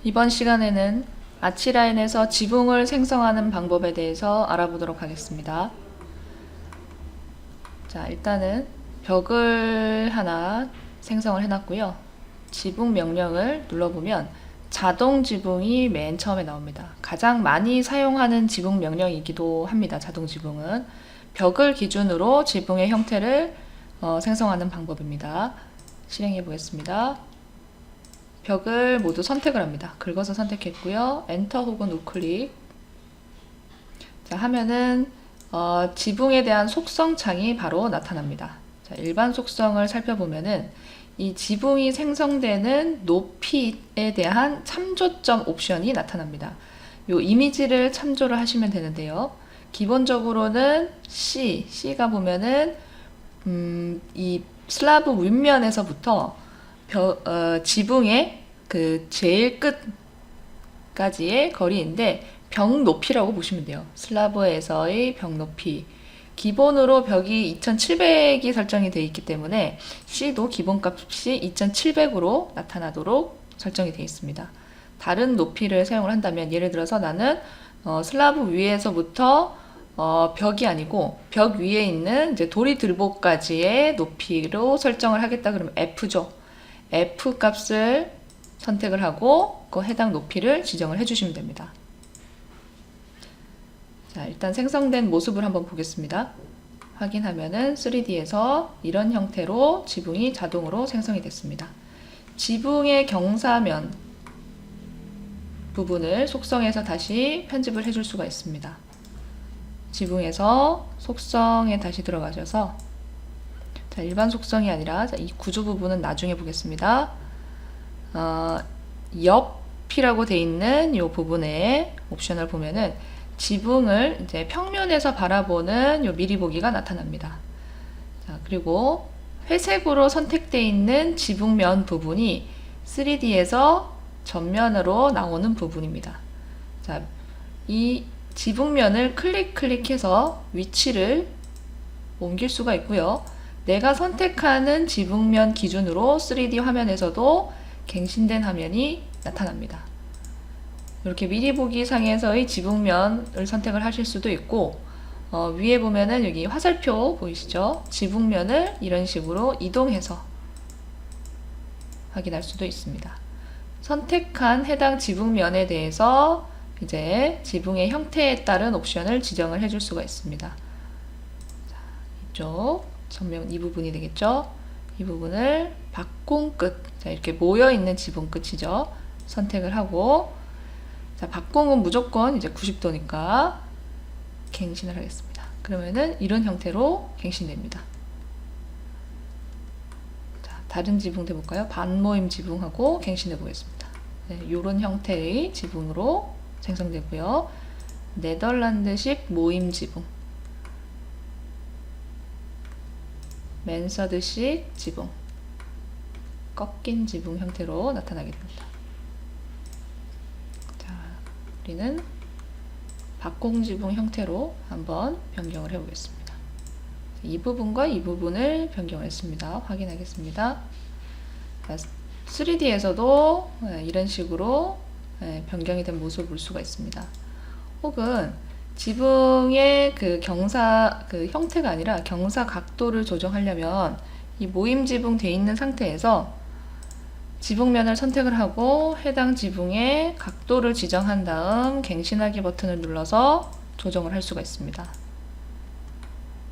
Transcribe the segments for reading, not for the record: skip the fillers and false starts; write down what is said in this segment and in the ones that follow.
이번 시간에는 아치라인에서 지붕을 생성하는 방법에 대해서 알아보도록 하겠습니다. 자, 일단은 벽을 하나 생성을 해놨고요. 지붕 명령을 눌러보면 자동 지붕이 맨 처음에 나옵니다. 가장 많이 사용하는 지붕 명령이기도 합니다. 자동 지붕은 벽을 기준으로 지붕의 형태를 생성하는 방법입니다. 실행해 보겠습니다. 벽을 모두 선택을 합니다. 긁어서 선택했고요. 엔터 혹은 우클릭. 자, 하면은 지붕에 대한 속성 창이 바로 나타납니다. 자, 일반 속성을 살펴보면은 이 지붕이 생성되는 높이에 대한 참조점 옵션이 나타납니다. 요 이미지를 참조를 하시면 되는데요. 기본적으로는 C가 보면은 이 슬라브 윗면에서부터 지붕의 그 제일 끝까지의 거리인데 벽 높이라고 보시면 돼요. 슬라브에서의 벽 높이. 기본으로 벽이 2700이 설정이 되어 있기 때문에 C도 기본값이 2700으로 나타나도록 설정이 되어 있습니다. 다른 높이를 사용을 한다면 예를 들어서 나는 슬라브 위에서부터 벽이 아니고 벽 위에 있는 이제 도리들보까지의 높이로 설정을 하겠다 그러면 F죠. F 값을 선택을 하고 그 해당 높이를 지정을 해주시면 됩니다. 자, 일단 생성된 모습을 한번 보겠습니다. 확인하면은 3D에서 이런 형태로 지붕이 자동으로 생성이 됐습니다. 지붕의 경사면 부분을 속성에서 다시 편집을 해줄 수가 있습니다. 지붕에서 속성에 다시 들어가셔서 자, 일반 속성이 아니라 이 구조 부분은 나중에 보겠습니다. 옆이라고 되어 있는 이 부분에 옵션을 보면은 지붕을 이제 평면에서 바라보는 요 미리 보기가 나타납니다. 자, 그리고 회색으로 선택되어 있는 지붕면 부분이 3D에서 전면으로 나오는 부분입니다. 자, 이 지붕면을 클릭해서 위치를 옮길 수가 있고요. 내가 선택하는 지붕면 기준으로 3D 화면에서도 갱신된 화면이 나타납니다. 이렇게 미리 보기 상에서의 지붕면을 선택을 하실 수도 있고 위에 보면은 여기 화살표 보이시죠? 지붕면을 이런 식으로 이동해서 확인할 수도 있습니다. 선택한 해당 지붕면에 대해서 이제 지붕의 형태에 따른 옵션을 지정을 해줄 수가 있습니다. 자, 이쪽 전면 이 부분이 되겠죠? 이 부분을 박공 끝, 자, 이렇게 모여 있는 지붕 끝이죠. 선택을 하고 자, 박공은 무조건 이제 90도니까 갱신을 하겠습니다. 그러면은 이런 형태로 갱신됩니다. 자, 다른 지붕 해볼까요? 반모임 지붕하고 갱신해 보겠습니다. 네, 이런 형태의 지붕으로 생성되고요. 네덜란드식 모임 지붕, 맨서드식 지붕, 꺾인 지붕 형태로 나타나게 됩니다. 자, 우리는 박공지붕 형태로 한번 변경을 해 보겠습니다. 이 부분과 이 부분을 변경을 했습니다. 확인하겠습니다. 3D에서도 이런 식으로 변경이 된 모습을 볼 수가 있습니다. 혹은 지붕의 그 형태가 아니라 경사 각도를 조정하려면 이 모임 지붕 돼 있는 상태에서 지붕면을 선택을 하고 해당 지붕의 각도를 지정한 다음 갱신하기 버튼을 눌러서 조정을 할 수가 있습니다.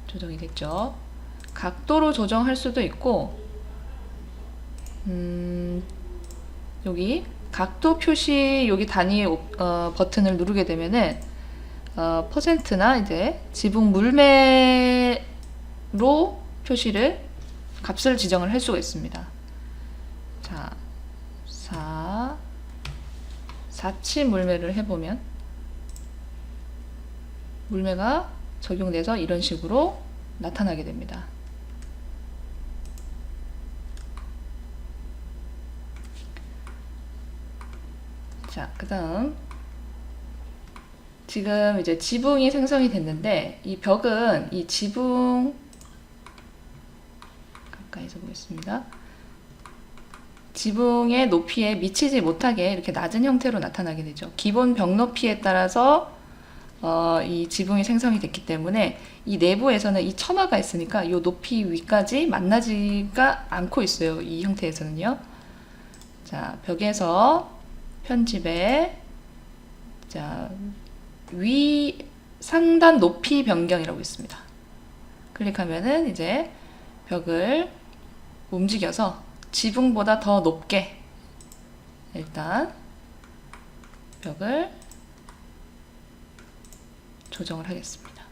조정이 됐죠? 각도로 조정할 수도 있고 여기 각도 표시 여기 단위 버튼을 누르게 되면은 퍼센트나 이제 지붕 물매로 표시를 값을 지정을 할 수가 있습니다. 자, 4치 물매를 해보면 물매가 적용돼서 이런 식으로 나타나게 됩니다. 자, 그 다음 지금 이제 지붕이 생성이 됐는데 이 벽은 이 지붕 가까이서 보겠습니다. 지붕의 높이에 미치지 못하게 이렇게 낮은 형태로 나타나게 되죠. 기본 벽 높이에 따라서 이 지붕이 생성이 됐기 때문에 이 내부에서는 이 처마가 있으니까 이 높이 위까지 만나지가 않고 있어요. 이 형태에서는요. 자, 벽에서 편집에 자, 위 상단 높이 변경이라고 있습니다. 클릭하면은 이제 벽을 움직여서 지붕보다 더 높게 일단 벽을 조정을 하겠습니다.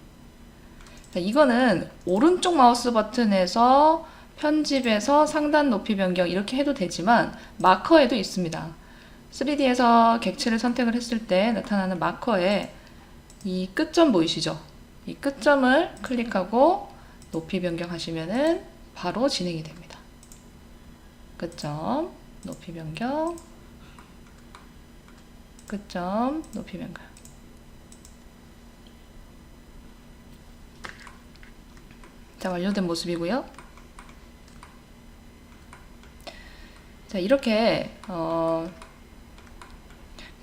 자, 이거는 오른쪽 마우스 버튼에서 편집에서 상단 높이 변경 이렇게 해도 되지만 마커에도 있습니다. 3D에서 객체를 선택을 했을 때 나타나는 마커에 이 끝점 보이시죠? 이 끝점을 클릭하고 높이 변경하시면은 바로 진행이 됩니다. 끝점, 높이 변경, 끝점, 높이 변경. 자, 완료된 모습이고요. 자, 이렇게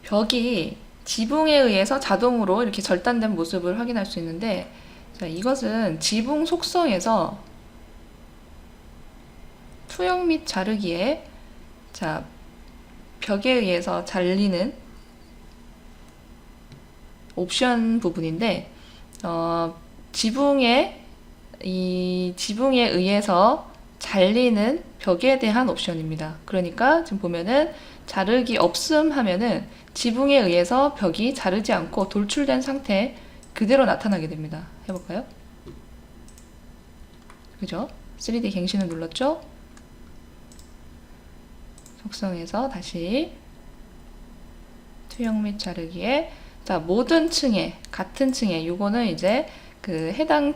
벽이 지붕에 의해서 자동으로 이렇게 절단된 모습을 확인할 수 있는데, 자, 이것은 지붕 속성에서 투영 및 자르기에 자, 벽에 의해서 잘리는 옵션 부분인데, 지붕에 의해서 잘리는 벽에 대한 옵션입니다. 그러니까 지금 보면은 자르기 없음 하면은 지붕에 의해서 벽이 자르지 않고 돌출된 상태 그대로 나타나게 됩니다. 해볼까요? 그죠? 3D 갱신을 눌렀죠? 속성에서 다시 투영 및 자르기에 자, 모든 층에 같은 층에 요거는 이제 그 해당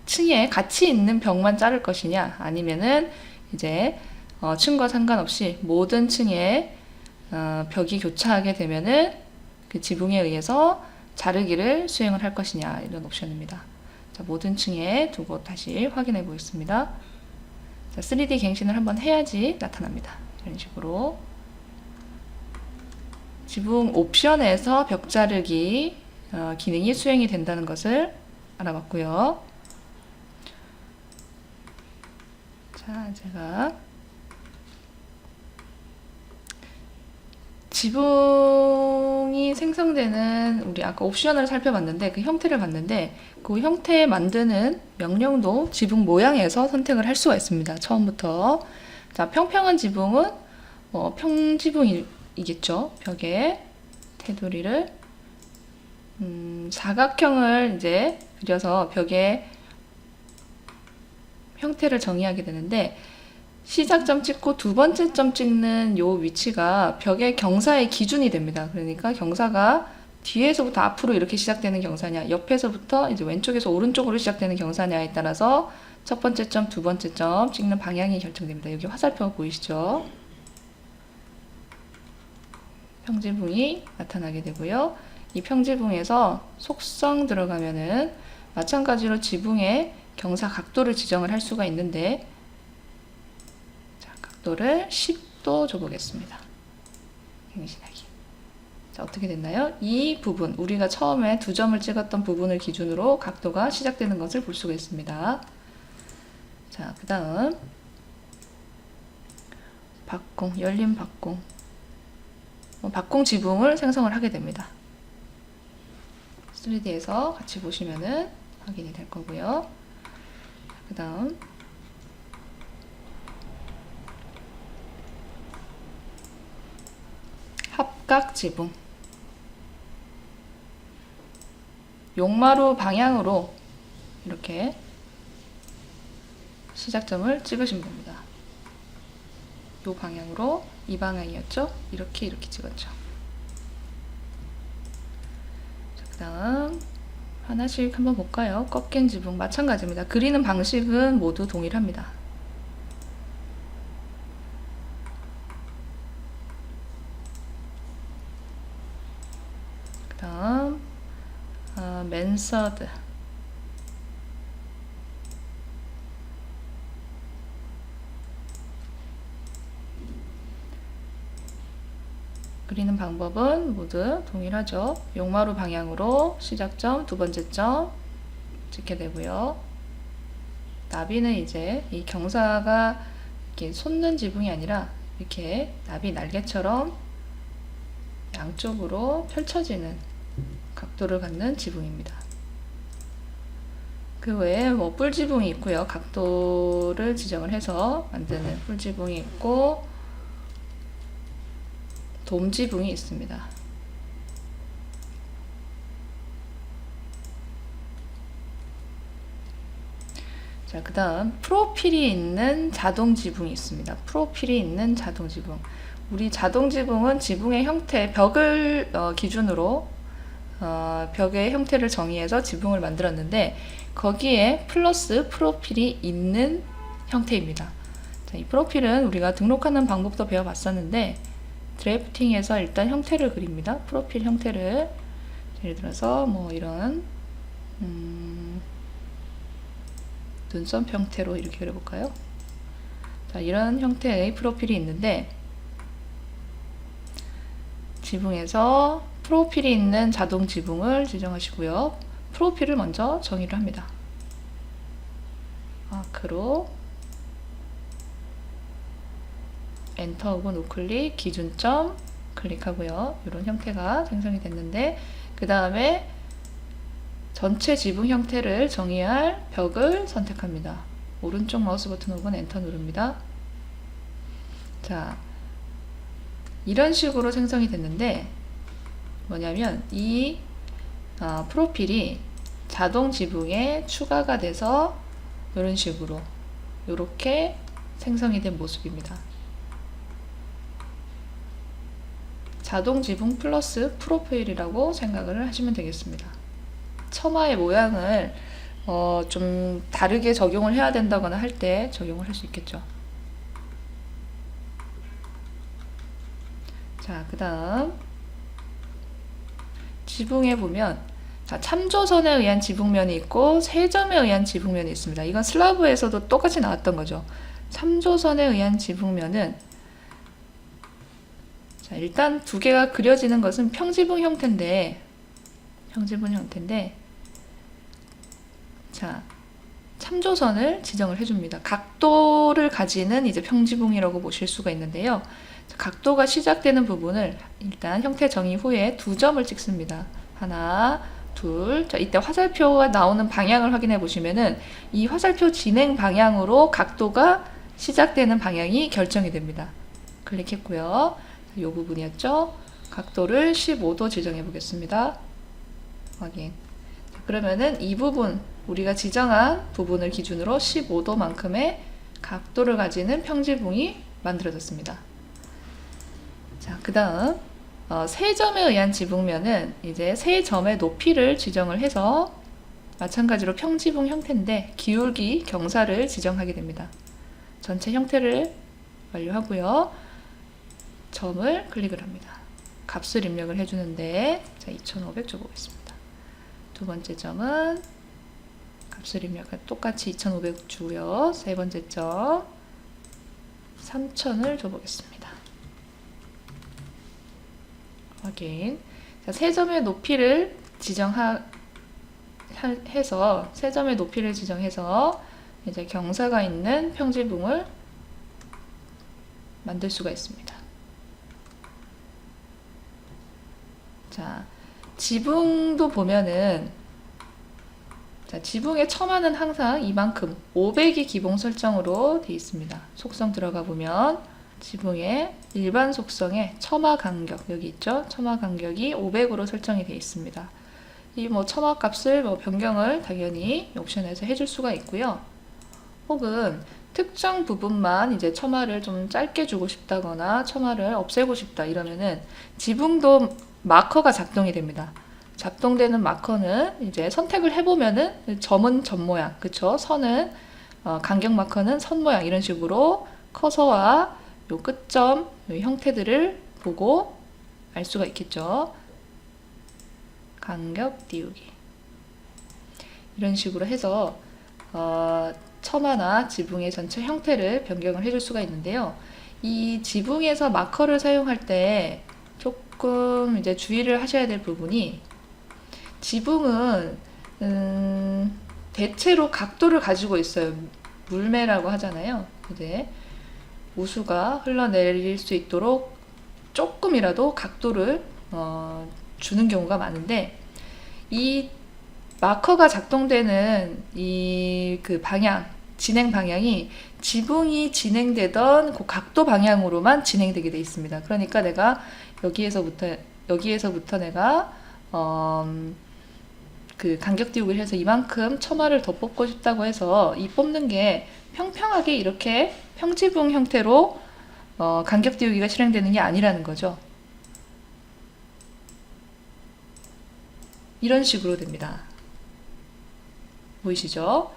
층에 같이 있는 벽만 자를 것이냐 아니면은 이제 층과 상관없이 모든 층에 벽이 교차하게 되면은 그 지붕에 의해서 자르기를 수행을 할 것이냐 이런 옵션입니다. 자, 모든 층에 두고 다시 확인해 보겠습니다. 자, 3D 갱신을 한번 해야지 나타납니다. 이런 식으로 지붕 옵션에서 벽 자르기 기능이 수행이 된다는 것을 알아봤고요. 자, 제가 지붕이 생성되는 우리 아까 옵션을 살펴봤는데 그 형태를 봤는데 그 형태 만드는 명령도 지붕 모양에서 선택을 할 수가 있습니다. 처음부터. 자, 평평한 지붕은 평지붕이겠죠. 벽에 테두리를 사각형을 이제 그려서 벽에 형태를 정의하게 되는데 시작점 찍고 두 번째 점 찍는 요 위치가 벽의 경사의 기준이 됩니다. 그러니까 경사가 뒤에서부터 앞으로 이렇게 시작되는 경사냐, 옆에서부터 이제 왼쪽에서 오른쪽으로 시작되는 경사냐에 따라서 첫 번째 점, 두 번째 점 찍는 방향이 결정됩니다. 여기 화살표 보이시죠? 평지붕이 나타나게 되고요. 이 평지붕에서 속성 들어가면은 마찬가지로 지붕의 경사 각도를 지정을 할 수가 있는데 자, 각도를 10도 줘보겠습니다. 갱신하기. 자, 어떻게 됐나요? 이 부분, 우리가 처음에 두 점을 찍었던 부분을 기준으로 각도가 시작되는 것을 볼 수가 있습니다. 자, 그 다음 박공, 열린 박공. 박공 지붕을 생성을 하게 됩니다. 3D에서 같이 보시면은 확인이 될 거고요. 그 다음 합각 지붕. 용마루 방향으로 이렇게 시작점을 찍으시면 됩니다. 이 방향으로, 이 방향이었죠? 이렇게 찍었죠. 그 다음 하나씩 한번 볼까요? 꺾인 지붕 마찬가지입니다. 그리는 방식은 모두 동일합니다. 그 다음 맨서드. 그리는 방법은 모두 동일하죠. 용마루 방향으로 시작점, 두 번째 점 찍게 되고요. 나비는 이제 이 경사가 이렇게 솟는 지붕이 아니라 이렇게 나비 날개처럼 양쪽으로 펼쳐지는 각도를 갖는 지붕입니다. 그 외에 뭐 뿔지붕이 있고요. 각도를 지정을 해서 만드는 뿔지붕이 있고 돔지붕이 있습니다. 자, 그 다음 프로필이 있는 자동 지붕이 있습니다. 프로필이 있는 자동 지붕. 우리 자동 지붕은 지붕의 형태, 벽을 기준으로 벽의 형태를 정의해서 지붕을 만들었는데 거기에 플러스 프로필이 있는 형태입니다. 자, 이 프로필은 우리가 등록하는 방법도 배워봤었는데 드래프팅에서 일단 형태를 그립니다. 프로필 형태를 예를 들어서 뭐 이런 눈썹 형태로 이렇게 그려볼까요? 자, 이런 형태의 프로필이 있는데 지붕에서 프로필이 있는 자동 지붕을 지정하시고요. 프로필을 먼저 정의를 합니다. 마크로 엔터 혹은 우클릭 기준점 클릭하고요. 이런 형태가 생성이 됐는데 그 다음에 전체 지붕 형태를 정의할 벽을 선택합니다. 오른쪽 마우스 버튼 혹은 엔터 누릅니다. 자, 이런 식으로 생성이 됐는데 뭐냐면 이 프로필이 자동 지붕에 추가가 돼서 이런 식으로 이렇게 생성이 된 모습입니다. 자동 지붕 플러스 프로필이라고 생각을 하시면 되겠습니다. 처마의 모양을 좀 다르게 적용을 해야 된다거나 할 때 적용을 할 수 있겠죠. 자, 그 다음 지붕에 보면 참조선에 의한 지붕면이 있고 세점에 의한 지붕면이 있습니다. 이건 슬라브에서도 똑같이 나왔던 거죠. 참조선에 의한 지붕면은 자, 일단 두 개가 그려지는 것은 평지붕 형태인데 자, 참조선을 지정을 해줍니다. 각도를 가지는 이제 평지붕이라고 보실 수가 있는데요. 각도가 시작되는 부분을 일단 형태 정의 후에 두 점을 찍습니다. 하나, 둘. 자, 이때 화살표가 나오는 방향을 확인해 보시면은 이 화살표 진행 방향으로 각도가 시작되는 방향이 결정이 됩니다. 클릭했고요. 이 부분이었죠. 각도를 15도 지정해 보겠습니다. 확인. 그러면은 이 부분, 우리가 지정한 부분을 기준으로 15도만큼의 각도를 가지는 평지붕이 만들어졌습니다. 자, 그 다음 세 점에 의한 지붕면은 이제 세 점의 높이를 지정을 해서 마찬가지로 평지붕 형태인데 기울기, 경사를 지정하게 됩니다. 전체 형태를 완료하고요. 점을 클릭을 합니다. 값을 입력을 해주는데 자, 2500 줘보겠습니다. 두 번째 점은 값을 입력할 똑같이 2500 주고요. 세 번째 점 3000을 줘보겠습니다. 확인. 자, 세 점의 높이를 지정해서 이제 경사가 있는 평지붕을 만들 수가 있습니다. 자, 지붕도 보면은 자, 지붕의 처마는 항상 이만큼 500이 기본 설정으로 되어 있습니다. 속성 들어가 보면 지붕의 일반 속성에 처마 간격 여기 있죠. 처마 간격이 500으로 설정이 되어 있습니다. 이 뭐 처마 값을 변경을 당연히 옵션에서 해줄 수가 있고요. 혹은 특정 부분만 이제 처마를 좀 짧게 주고 싶다거나 처마를 없애고 싶다 이러면은 지붕도 마커가 작동이 됩니다. 작동되는 마커는 이제 선택을 해보면은 점은 점 모양, 그쵸? 선은 간격 마커는 선 모양 이런 식으로 커서와 요 끝점 요 형태들을 보고 알 수가 있겠죠. 간격 띄우기 이런 식으로 해서 처마나 지붕의 전체 형태를 변경을 해줄 수가 있는데요. 이 지붕에서 마커를 사용할 때 조금 이제 주의를 하셔야 될 부분이, 지붕은 대체로 각도를 가지고 있어요. 물매라고 하잖아요. 이제 우수가 흘러내릴 수 있도록 조금이라도 각도를 주는 경우가 많은데, 이 마커가 작동되는 이 그 방향, 진행 방향이 지붕이 진행되던 그 각도 방향으로만 진행되게 돼 있습니다. 그러니까 내가 여기에서부터 내가 그 간격 띄우기를 해서 이만큼 처마를 더 뽑고 싶다고 해서 이 뽑는 게 평평하게 이렇게 평지붕 형태로 간격 띄우기가 실행되는 게 아니라는 거죠. 이런 식으로 됩니다. 보이시죠?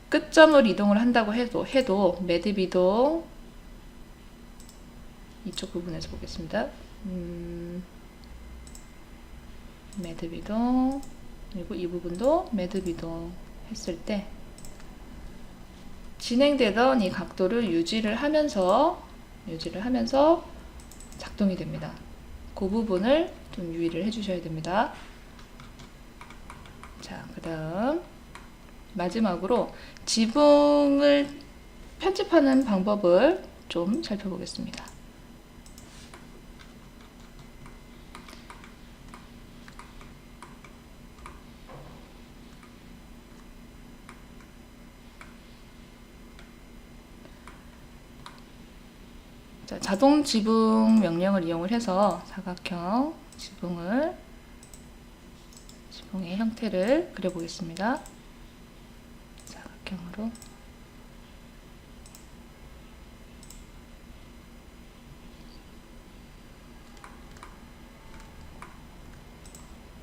끝점을 이동을 한다고 해도 매듭 이동, 이쪽 부분에서 보겠습니다. 매듭 이동, 그리고 이 부분도 매듭 이동 했을 때 진행되던 이 각도를 유지를 하면서 작동이 됩니다. 그 부분을 좀 유의를 해주셔야 됩니다. 자, 그 다음 마지막으로 지붕을 편집하는 방법을 좀 살펴보겠습니다. 자, 자동 지붕 명령을 이용을 해서 사각형 지붕의 형태를 그려보겠습니다. 사각형으로.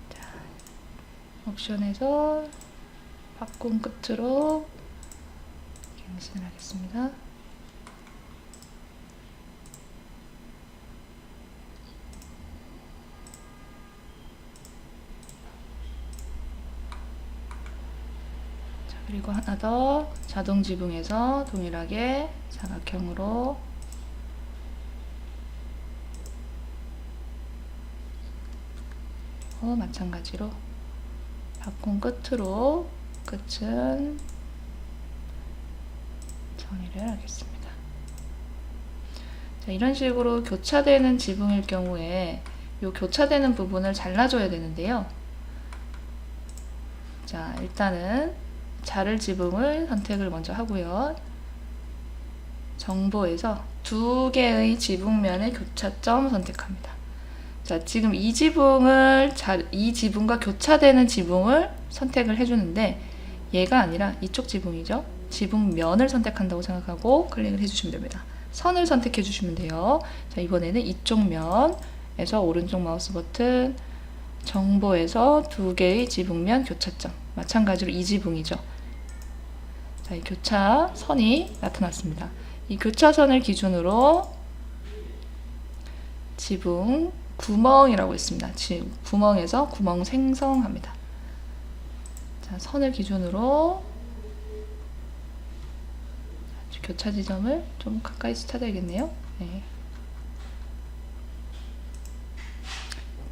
자, 옵션에서 바꿈 끝으로 갱신을 하겠습니다. 그리고 하나 더, 자동 지붕에서 동일하게 사각형으로 마찬가지로 바꾼 끝으로 끝은 정리를 하겠습니다. 자, 이런 식으로 교차되는 지붕일 경우에 이 교차되는 부분을 잘라줘야 되는데요. 자, 일단은 자를 지붕을 선택을 먼저 하고요. 정보에서 두 개의 지붕면의 교차점 선택합니다. 자, 지금 이 지붕과 교차되는 지붕을 선택을 해주는데, 얘가 아니라 이쪽 지붕이죠. 지붕면을 선택한다고 생각하고 클릭을 해주시면 됩니다. 선을 선택해 주시면 돼요. 자, 이번에는 이쪽 면에서 오른쪽 마우스 버튼, 정보에서 두 개의 지붕면 교차점, 마찬가지로 이 지붕이죠. 자, 이 교차선이 나타났습니다. 이 교차선을 기준으로 지붕 구멍이라고 있습니다. 지금 구멍에서 구멍 생성합니다. 자, 선을 기준으로 교차 지점을 좀 가까이서 찾아야겠네요. 네.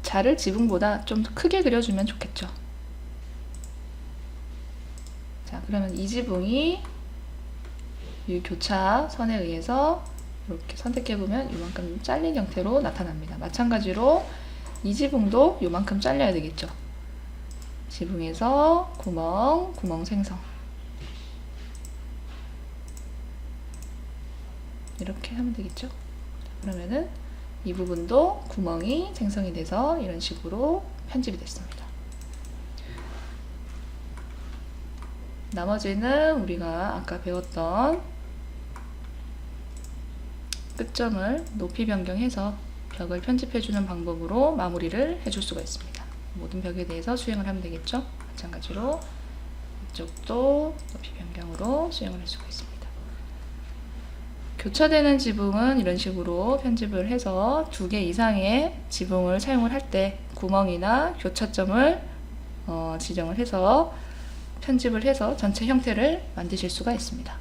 자를 지붕보다 좀 더 크게 그려주면 좋겠죠. 자, 그러면 이 지붕이 이 교차선에 의해서 이렇게 선택해보면 이만큼 잘린 형태로 나타납니다. 마찬가지로 이 지붕도 이만큼 잘려야 되겠죠. 지붕에서 구멍 생성. 이렇게 하면 되겠죠. 그러면은 이 부분도 구멍이 생성이 돼서 이런 식으로 편집이 됐습니다. 나머지는 우리가 아까 배웠던 끝점을 높이 변경해서 벽을 편집해주는 방법으로 마무리를 해줄 수가 있습니다. 모든 벽에 대해서 수행을 하면 되겠죠. 마찬가지로 이쪽도 높이 변경으로 수행을 할 수가 있습니다. 교차되는 지붕은 이런 식으로 편집을 해서 2개 이상의 지붕을 사용을 할 때 구멍이나 교차점을 지정을 해서 편집을 해서 전체 형태를 만드실 수가 있습니다.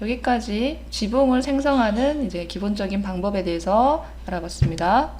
여기까지 지붕을 생성하는 이제 기본적인 방법에 대해서 알아봤습니다.